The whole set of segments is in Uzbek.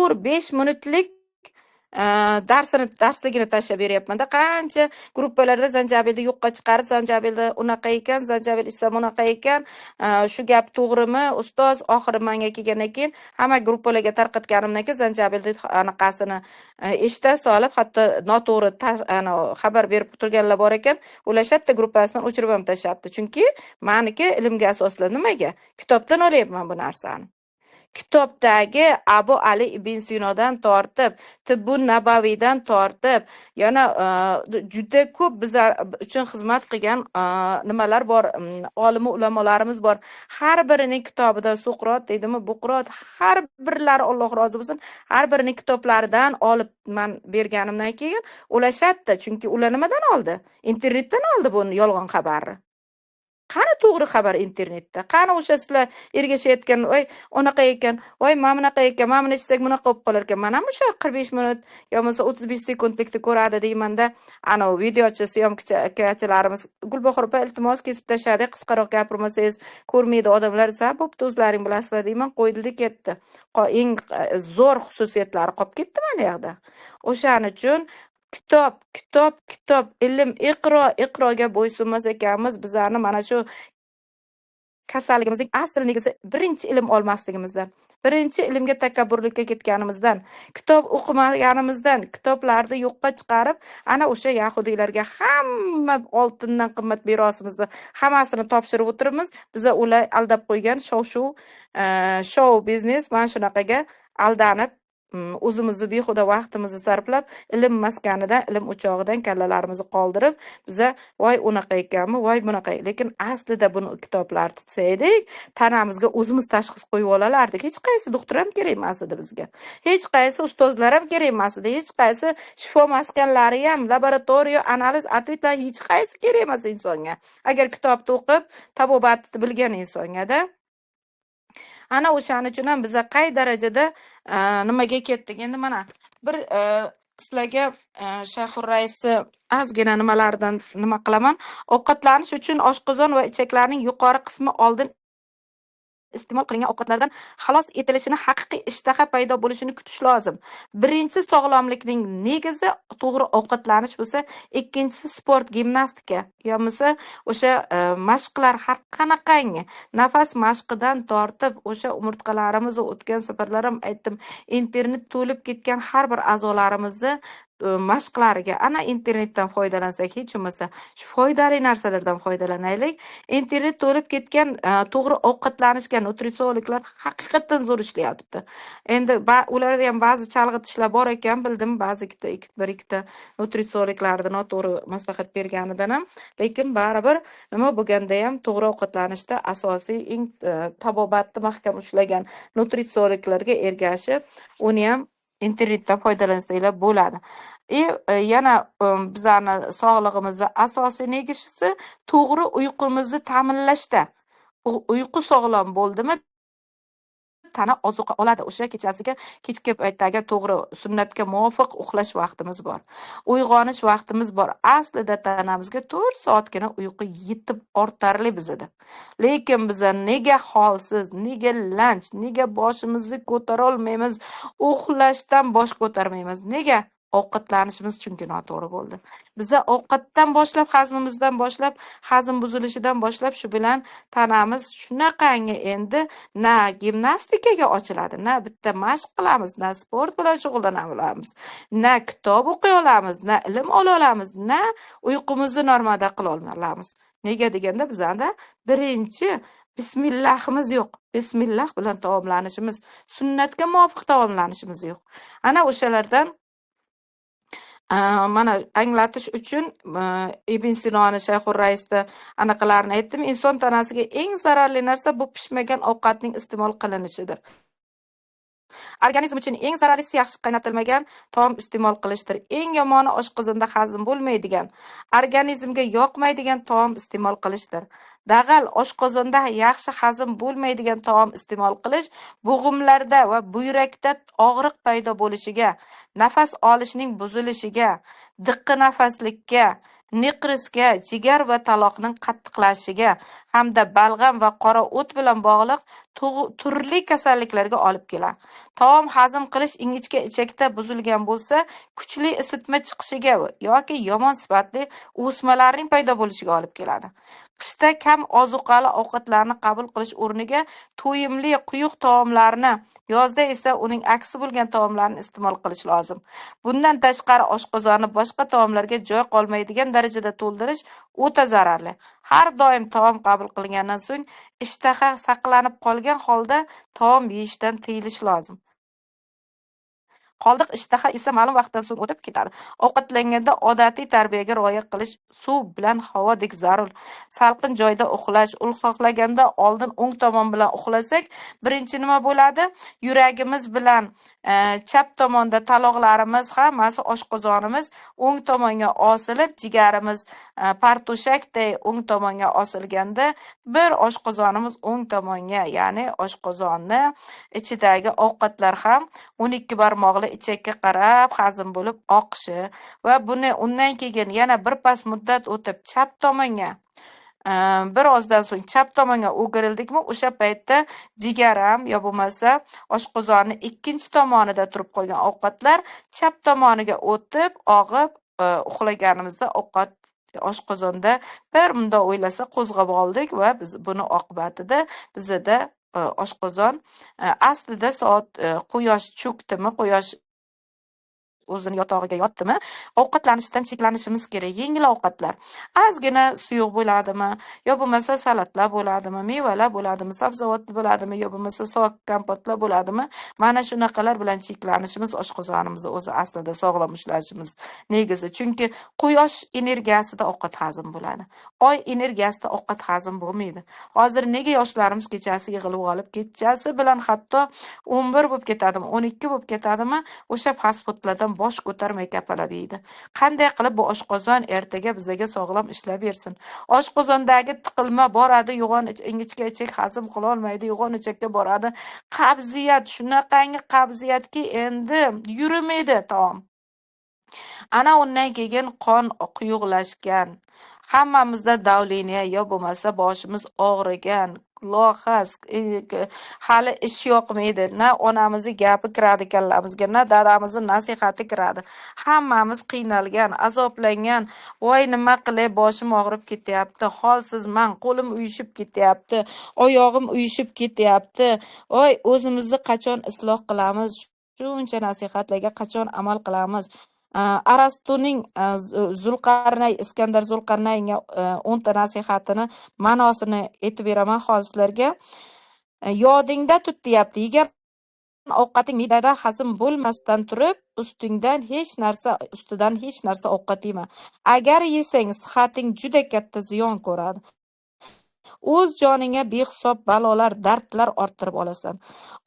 to'g'ri 5 minutlik darsligini tashlab beryapmanda. Qancha gruppalarda zanjabilni yo'qqa chiqarib, zanjabilni unaqa ekan, zanjabil ichsam unaqa ekan, shu gap to'g'rimi ustoz? Oxiri menga kelgandan keyin hamma gruppalarga tarqatganimdan keyin zanjabilni anaqasini eshita solib, hatto noto'g'ri xabar berib turganlar bor ekan, ular shatta gruppasidan o'chirib ham tashlabdi. Chunki meniki ilmga asosli. Nimaga? Kitobdan olyapman bu narsani. Kitobdagi Abu Ali ibn Sinodan tortib, Tibbun Nabaviydan tortib, yana juda ko'p bizlar uchun xizmat qilgan nimalar bor, olimi ulamolarimiz bor. Har birining kitobida Suqrot deydimi, Buqrot, har birlari Alloh rozi bo'lsin, har birining kitoblaridan olib men berganimdan keyin ular shatda, chunki ular nimadan oldi? Internetdan oldi bu yolg'on xabarni. Qani to'g'ri xabar internetda? Qani o'sha sizlar ergashayotgan, voy unaqa ekan, voy mana bunaqa ekan, mana buni ichsak bunaqa bo'lib qolar ekan. Mana o'sha 45 minut yo bo'lmasa 35 sekundlikni ko'radi deymanda, ana videochi, syomkachilarimiz Gulbahor opa iltimos kesib tashladik, qisqaroq gapirmasangiz ko'rmaydi odamlar desa, bo'pti o'zlaring bilasizlar deyman, qo'ydi ketdi. Eng zo'r xususiyatlari qolib ketdi mana yoqda. O'shaning uchun kitob, ilm, iqroga bo'ysunmas ekanmiz, bizlarni mana shu kasalligimizning asl negasi birinchi ilm olmasligimizdan, birinchi ilmga takabburlikka ketganimizdan, kitob o'qimaganimizdan, kitoblarni yo'qqa chiqarib, ana o'sha yahudiylarga hamma oltindan qimmat merosimizni hammasini topshirib o'tiribmiz. Biza ular aldab qo'ygan shou biznes mana shunaqaga aldanib, o'zimizni behuda vaqtimizni sarflab, ilm maskanidan, ilm o'chog'idan kallalarimizni qoldirib, biza voy unaqa ekanmi, voy bunaqa. Lekin aslida buni kitoblar tutsaydik, tanamizga o'zimiz tashxis qo'yib olalardik. Hech qaysi doktor ham kerak emas edi bizga. Hech qaysi ustozlar ham kerak emas edi. Hech qaysi shifo maskanlari ham, laboratoriya, analiz, atvetlar hech qaysi kerak emas insonga. Agar kitobni o'qib, tabobatni bilgan insonga-da. Ana o'shaning uchun ham biza qay darajada nimaga ketdik? Endi mana bir sizlarga Shayxur raisi ozgina nimalardan nima qilaman. Ovqatlanish uchun oshqozon va ichaklarning yuqori qismi oldin iste'mol qilingan ovqatlardan xalos etilishini, haqiqiy ishtaha paydo bo'lishini kutish lozim. Birinchi sog'lomlikning negizi to'g'ri ovqatlanish bo'lsa, ikkinchisi sport, gimnastika, yo'masa o'sha mashqlar har qanaqangi nafas mashqidan tortib, o'sha umurtqalarimizni o'tgan safarlar ham aytdim, internet to'lib ketgan har bir a'zolarimizni mashqlariga ana internetdan foydalansak, hech bo'lmasa shu foydali narsalardan foydalanaylik. Internet to'lib ketgan to'g'ri ovqatlanishga nutritsiologlar haqiqatan zo'r ishlayapti. Endi ularda ham ba'zi chalg'itishlar bor ekan, bildim, ba'zi bir ikkita nutritsiologlardan noto'g'ri maslahat berganidan ham, lekin baribir nima bo'lganda ham to'g'ri ovqatlanishda asosiy eng tabobatni mahkam ushlagan nutritsiologlarga ergashib, uni ham internetdan foydalansanglar bo'ladi. Yana bizlarni sog'lig'imizni asosiy negishisi to'g'ri uyqumuzni ta'minlashda. Uyqu sog'lom bo'ldimi, tana ozuqa oladi. O'sha kechasiga kechki paytdagi to'g'ri sunnatga muvofiq uxlash vaqtimiz bor. Uyg'onish vaqtimiz bor. Aslida tanamizga 4 soatgina uyqu yetib ortarli bizda. Lekin biz nega holsiz, nega lanch, nega boshimizni ko'tara olmaymiz, uxlashdan bosh ko'tarmaymiz. Nega? Ovqatlanishimiz chunki noto'g'ri bo'ldi. Biza ovqatdan boshlab, hazmimizdan boshlab, hazm buzilishidan boshlab shu bilan tanamiz shunaqangi endi na gimnastikaga ochiladi, na bitta mashq qilamiz, na sport bilan shug'ullana olamiz, na kitob o'qiy olamiz, na ilm ola olamiz, na uyqumizni normada qila olamiz. Nega deganda bizda birinchi bismillahimiz yo'q. Bismillah bilan taomlanishimiz, sunnatga muvofiq taomlanishimiz yo'q. Ana o'shalardan mana anglatish uchun Ibn Sinoni, Shayxur raisda anaqalarni aytdim. Inson tanasiga eng zararli narsa bu pishmagan ovqatning iste'mol qilinishidir. Organizm uchun eng zararlisi yaxshi qaynatilmagan taom iste'mol qilishdir. Eng yomoni oshqozonda hazm bo'lmaydigan, organizmga yoqmaydigan taom iste'mol qilishdir. Dag'al oshqozonda yaxshi hazm bo'lmaydigan taom iste'mol qilish bo'g'imlarda va buyrakda og'riq paydo bo'lishiga, nafas olishning buzilishiga, diqqi nafaslikka, neqrisga, jigar va taloqning qattiqlashishiga hamda balg'am va qora o't bilan bog'liq turli kasalliklarga olib keladi. Taom hazm qilish ingichka ichakda buzilgan bo'lsa, kuchli isitma chiqishiga yoki yomon sifatli o'smalarning paydo bo'lishiga olib keladi. Qishda kam ozuqali ovqatlarni qabul qilish o'rniga to'yimli quyuq taomlarni, yozda esa uning aksi bo'lgan taomlarni iste'mol qilish lozim. Bundan tashqari oshqozonni boshqa taomlarga joy qolmaydigan darajada to'ldirish o'ta zararli. Har doim taom qabul qilgandan so'ng ishtaha saqlanib qolgan holda taom yeyishdan tiyilish lozim. Qoldiq ishtaha esa ma'lum vaqtdan so'ng o'tib ketadi. Ovqatlanganda odatiy tarbiyaga rioya qilish suv bilan havodek zarur. Salqin joyda uxlash, xohlaganda oldin o'ng tomon bilan uxlasak, birinchi nima bo'ladi? Yuragimiz bilan chap tomonda taloqlarimiz hammasi oshqozonimiz o'ng tomonga osilib, jigarimiz partoshakday o'ng tomonga osilganda, bir oshqozonimiz o'ng tomonga, ya'ni oshqozonni ichidagi ovqatlar ham 12 barmog'li ichakka qarab hazm bo'lib oqishi va buni undan keyin yana bir pas muddat o'tib chap tomonga bir ozdan so'ng chap tomonga o'girildikmi, o'sha paytda jigaram yo bo'lmasa oshqozonni ikkinchi tomonida turib qolgan ovqatlar chap tomoniga o'tib, og'ib, uxlaganimizda ovqat oshqozonda bir mundoq o'ylasa qo'zg'ab oldik va biz buni oqibatida bizda oshqozon aslida soat quyosh cho'kdimi, quyosh o'zini yotog'iga yotdimi, ovqatlanishdan cheklanishimiz kerak. Yengil ovqatlar. Ozgina suyuq bo'ladimi, yo bo'lmasa salatlar bo'ladimi, mevalar bo'ladimi, sabzavot bo'ladimi, yo bo'lmasa sok, kompotlar bo'ladimi? Mana shunaqalar bilan cheklanishimiz oshqozonimizni o'zi aslida sog'lom ushlashimiz negizi. Chunki quyosh energiyasida ovqat hazm bo'ladi. Oy energiyasida ovqat hazm bo'lmaydi. Hozir nega yoshlarimiz kechasi yig'ilib olib, kechasi bilan hatto 11 bo'lib ketadimi, 12 bo'lib ketadimi, o'sha fast foodlardan bosh ko'tarmay kapalab yeydi. Qanday qilib bu oshqozon ertaga bizga sog'lom ishlab bersin? Oshqozondagi tiqilma boradi, yo'g'on ingichka ichak hazm qila olmaydi, yo'g'on ichakka boradi. Qabziyat, shunaqangi qabziyatki endi yurmaydi taom. Ana undan keyin qon quyuqlashgan, hammamizda davleniya yo bo'lmasa boshimiz og'rigan, lohas, hali ish yoqmaydi. Na onamizni gapi kiradi kallamizga, na dadamizni nasihati kiradi. Hammamiz qiynalgan, azoblangan. Voy nima qilay, boshim og'rib ketyapti, holsizman, qo'lim uyushib ketyapti, oyog'im uyushib ketyapti. Voy o'zimizni qachon isloh qilamiz? Shuncha nasihatlarga qachon amal qilamiz? Arastuning Iskandar Zulqarnaynga 10 ta nasihatini ma'nosini aytib beraman hozirlarga. Yodingda tut deyapti. Yegan ovqating midada hazm bo'lmasdan turib, ustidan hech narsa ovqat yema. Agar yesang, sihating juda katta ziyon ko'radi. O'z joningga behisob balolar, dardlar orttirib olasan.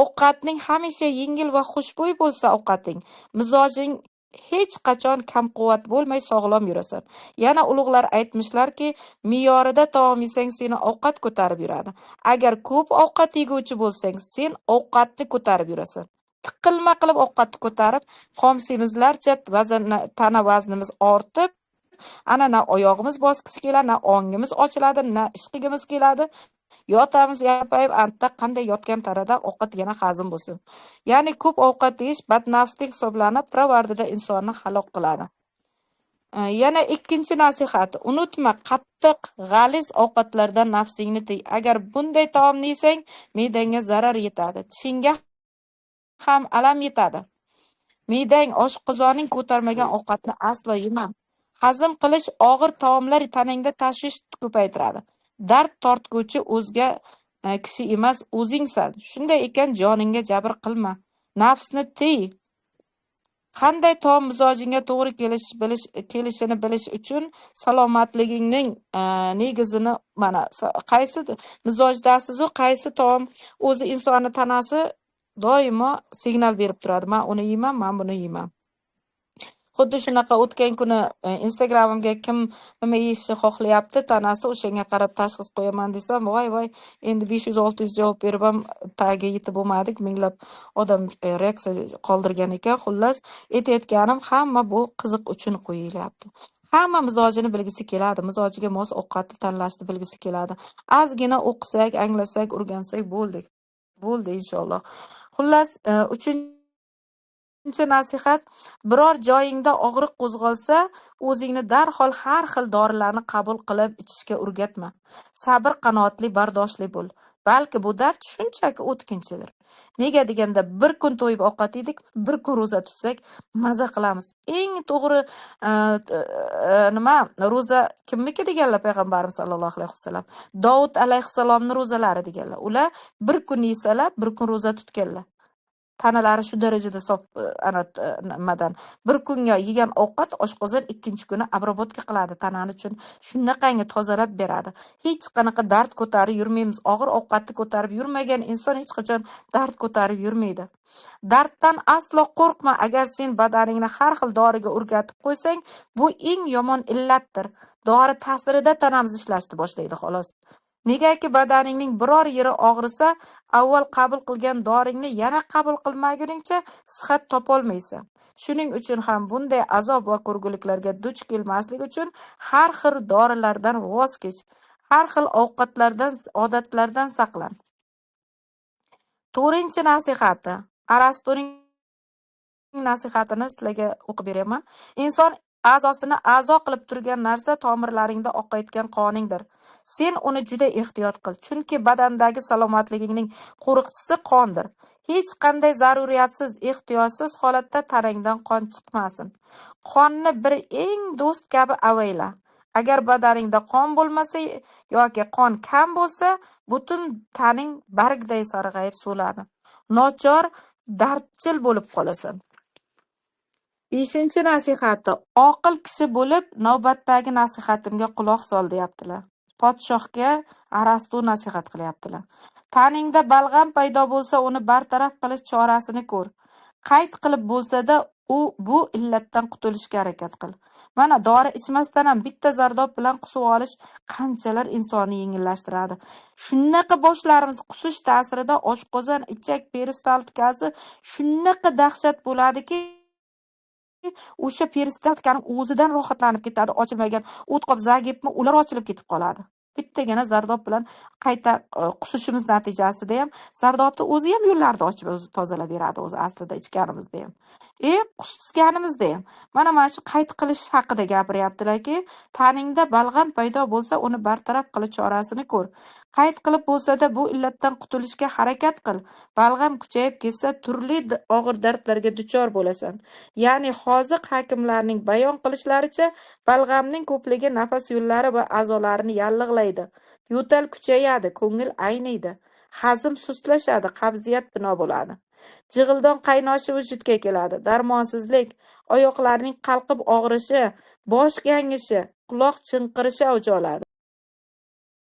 Ovqatning hamisha yengil va xushbo'y bo'lsa ovqating, mizojing hech qachon kamquvvat bo'lmay sog'lom yurasan. Yana ulug'lar aytmishlarki, me'yorida taom yesang seni ovqat ko'tarib yuradi. Agar ko'p ovqat yeguvchi bo'lsang, sen ovqatni ko'tarib yurasan. Tiqilma qilib ovqatni ko'tarib, xomsemizlarcha tana vaznimiz ortib, ana na oyog'imiz bosqisi keladi, na ongimiz ochiladi, na ishqigimiz keladi. Yotamiz yapayib, anta qanday yotgan tarada ovqat yana hazm bo'lsin. Ya'ni ko'p ovqat yeyish badnafslik hisoblanib, pirovardida insonni halok qiladi. Yana ikkinchi nasihat, unutma, qattiq, g'aliz ovqatlardan nafsingni tiy. Agar bunday taomni yesang, me'dangga zarar yetadi, tishingga ham alam yetadi. Me'dang, oshqozoning ko'tarmagan ovqatni aslo yema. Hazm qilish og'ir taomlar tanangda tashvish ko'paytiradi. Dard tortguvchi o'zga kishi emas, o'zingsan. Shunday ekan joningga jabr qilma. Nafsni tiy. Qanday taom mizojingga to'g'ri kelishini bilish uchun salomatligingning negizini mana qaysi mizojdasiz, qaysi taom o'zi insonni tanasi doimo signal berib turadi. Men uni yeyman, men buni yeyman. Xuddi shunaqa o'tgan kuni Instagramimga kim nima yeyishni xohlayapti, tanasi o'shanga qarab tashxis qo'yaman desam, voy, endi 500-600 javob berib ham tagiga yetib bo'lmadik. Minglab odam reaksiya qoldirgan ekan. Xullas, aytayotganim hamma bu qiziq uchun qo'yilyapti. Hamma mizojini bilgisi keladi, mizojiga mos ovqatni tanlashni bilgisi keladi. Ozgina o'qisak, anglasak, o'rgansak bo'ldik. Bo'ldi inshaalloh. Xullas, 3-chi nasihat, biror joyingda og'riq qo'zg'alsa, o'zingni darhol har xil dorilarni qabul qilib ichishga o'rgatma. Sabr, qanoatli, bardoshli bo'l. Balki bu dard shunchaki o'tkinchidir. Nega deganda, bir kun to'yib ovqat yedik, bir kun ro'za tutsak maza qilamiz. Eng to'g'ri nima ro'za kimniki deganlar payg'ambarimiz sollallohu alayhi vasallam? Davud alayhissalomning ro'zalari deganlar. Ular bir kun yesalar, bir kun ro'za tutganlar. Tanalari shu darajada nimadan bir kunga yegan ovqat oshqozon ikkinchi kuni obработка qiladi tanani uchun. Shunaqangi tozalab beradi. Hech qanaqa dard ko'tarib yurmaymiz. Og'ir ovqatni ko'tarib yurmagan inson hech qachon dard ko'tarib yurmaydi. Darddan aslo qo'rqma. Agar sen badaningni har xil doriga o'rgatib qo'ysang, bu eng yomon illatdir. Dori ta'sirida tanamiz ishlashni boshlaydi xolos. Negaki badaningning biror yeri og'risa, avval qabul qilgan doringni yana qabul qilmaguningcha sihat topolmaysan. Shuning uchun ham bunday azob va ko'rguliklarga duch kelmaslik uchun har xil dorilardan voz kech. Har xil ovqatlardan, odatlardan saqlan. 4-chi nasihati. Arastuning nasihatini sizlarga o'qib beraman. Inson a'zosini a'zo qilib turgan narsa tomirlaringda oqayotgan qoningdir. Sen uni juda ehtiyot qil, chunki badandagi salomatligingning qo'riqchisi qondir. Hech qanday zaruriyatsiz, ehtiyotsiz holatda tanangdan qon chiqmasin. Qonni bir eng do'st kabi avayla. Agar badaningda qon bo'lmasa yoki qon kam bo'lsa, butun taning bargday sarg'ayib so'ladi. Nochor, dardchil bo'lib qolasan. 5-chi nasihati. Oqil kishi bo'lib, navbatdagi nasihatimga quloq sol deyaptilar. Podshohga Arastu nasihat qilyaptilar. Taningda balg'am paydo bo'lsa, uni bartaraf qilish chorasini ko'r. Qayd qilib bo'lsa-da, bu illatdan qutulishga harakat qil. Mana dori ichmasdan ham bitta zardob bilan qusib olish qanchalar insonni yengillashtiradi. Shunaqa boshlarimiz qusish ta'sirida oshqozon, ichak, peristaltikasi shunaqa dahshat bo'ladiki, o'sha peristaltikaning o'zidan rohatlanib ketadi. Ochilmagan o'tqoq zagibmi, ular ochilib ketib qoladi. Bittagina zardob bilan qayta qusishimiz natijasida ham zardobni o'zi ham yo'llarni ochib o'zi tozalab beradi, o'zi aslida ichganimizda ham. Qusganimizda ham. Mana shu qayd qilish haqida gapiryaptilarki, taningda balg'am paydo bo'lsa, uni bartaraf qilish chorasini ko'r. Qayd qilib bo'lsa-da, bu illatdan qutulishga harakat qil. Balg'am kuchayib ketsa, turli og'ir dardlarga duchor bo'lasan. Ya'ni hozir hakimlarning bayon qilishlaricha, balg'amning ko'pligi nafas yo'llari va a'zolarini yallig'laydi. Yo'tal kuchayadi, ko'ngil ayniydi. Hazm sustlashadi, qabziyat bino bo'ladi. Jig'ildon qaynoshi vujudga keladi. Darmonsizlik, oyoqlarning qalqib og'rishi, bosh gangishi, quloq chinqirishi avj oladi.